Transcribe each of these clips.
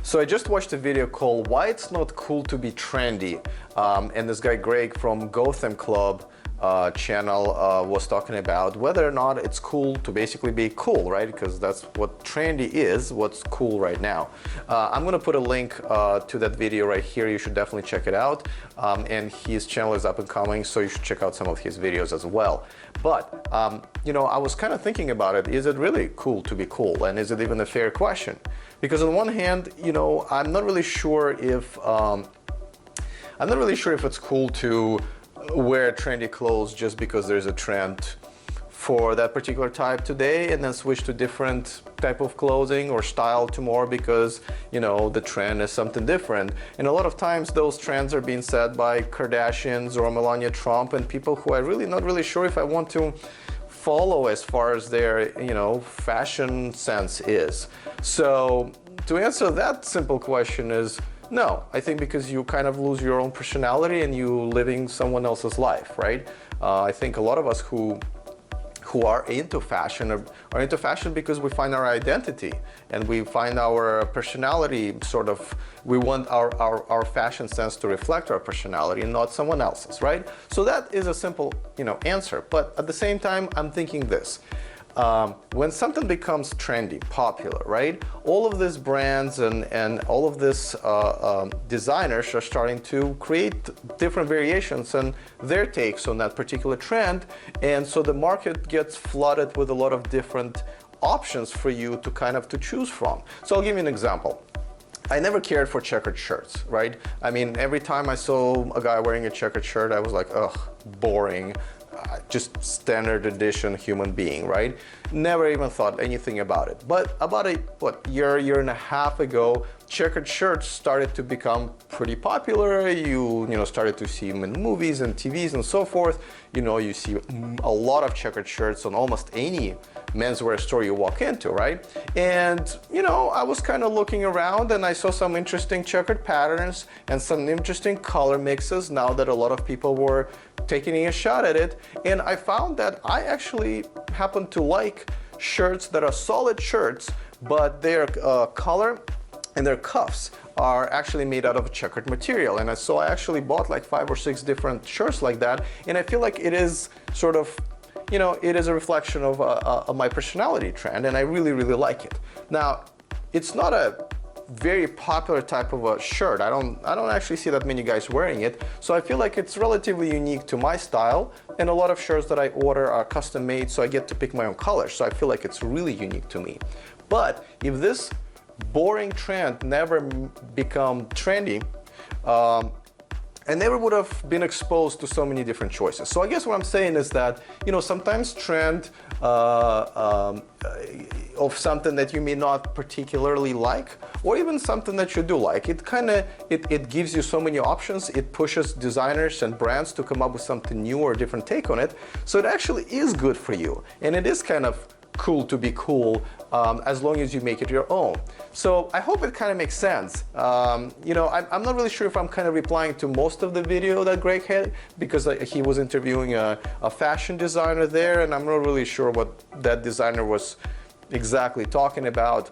So I just watched a video called Why It's Not Cool to Be Trendy, and this guy Greg from Gotham Club channel was talking about whether or not it's cool to basically be cool, right? Because that's what trendy is, what's cool right now. I'm gonna put a link to that video right here. You should definitely check it out. And his channel is up and coming, so you should check out some of his videos as well. But you know, I was kind of thinking about it. Is it really cool to be cool, and is it even a fair question? Because on one hand, you know, I'm not really sure if it's cool to wear trendy clothes just because there's a trend for that particular type today and then switch to different type of clothing or style tomorrow because, you know, the trend is something different. And a lot of times those trends are being set by Kardashians or Melania Trump and people who I'm really not really sure if I want to follow as far as their, you know, fashion sense is. So to answer that simple question is no. I think because you kind of lose your own personality and you living someone else's life, right? I think a lot of us who are into fashion are into fashion because we find our identity and we find our personality sort of, we want our fashion sense to reflect our personality and not someone else's, right? So that is a simple, you know, answer. But at the same time, I'm thinking this. When something becomes trendy, popular, right? All of these brands and all of these designers are starting to create different variations and their takes on that particular trend. And so the market gets flooded with a lot of different options for you to kind of to choose from. So I'll give you an example. I never cared for checkered shirts, right? I mean, every time I saw a guy wearing a checkered shirt, I was like, ugh, boring. Just standard edition human being, right? Never even thought anything about it. But about a year and a half ago, checkered shirts started to become pretty popular. You know, started to see them in movies and TVs and so forth. You know, you see a lot of checkered shirts on almost any menswear store you walk into, right? And, you know, I was kind of looking around and I saw some interesting checkered patterns and some interesting color mixes now that a lot of people were taking a shot at it. And I found that I actually happen to like shirts that are solid shirts, but their color and their cuffs are actually made out of checkered material. And so I actually bought like 5 or 6 different shirts like that. And I feel like it is sort of, you know, it is a reflection of my personality trend, and I really, really like it. Now, it's not a very popular type of a shirt. I don't actually see that many guys wearing it. So I feel like it's relatively unique to my style, and a lot of shirts that I order are custom made, so I get to pick my own colors. So I feel like it's really unique to me. But if this boring trend never become trendy, I never would have been exposed to so many different choices. So I guess what I'm saying is that, you know, sometimes trend of something that you may not particularly like, or even something that you do like, it gives you so many options. It pushes designers and brands to come up with something new or a different take on it. So it actually is good for you, and it is kind of cool to be cool as long as you make it your own. So I hope it kind of makes sense. You know, I'm not really sure if I'm kind of replying to most of the video that Greg had, because he was interviewing a fashion designer there, and I'm not really sure what that designer was exactly talking about.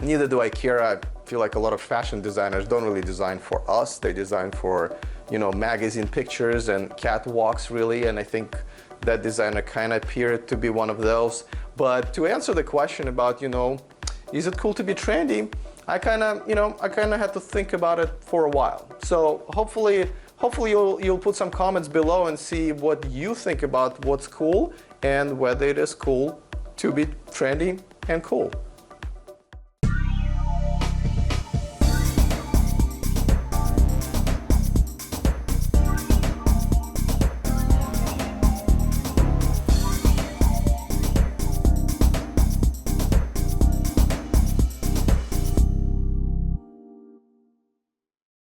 Neither do I care. I feel like a lot of fashion designers don't really design for us. They design for, you know, magazine pictures and catwalks, really, and I think that designer kind of appeared to be one of those. But to answer the question about, you know, is it cool to be trendy? I kind of had to think about it for a while. So hopefully you'll put some comments below and see what you think about what's cool and whether it is cool to be trendy and cool.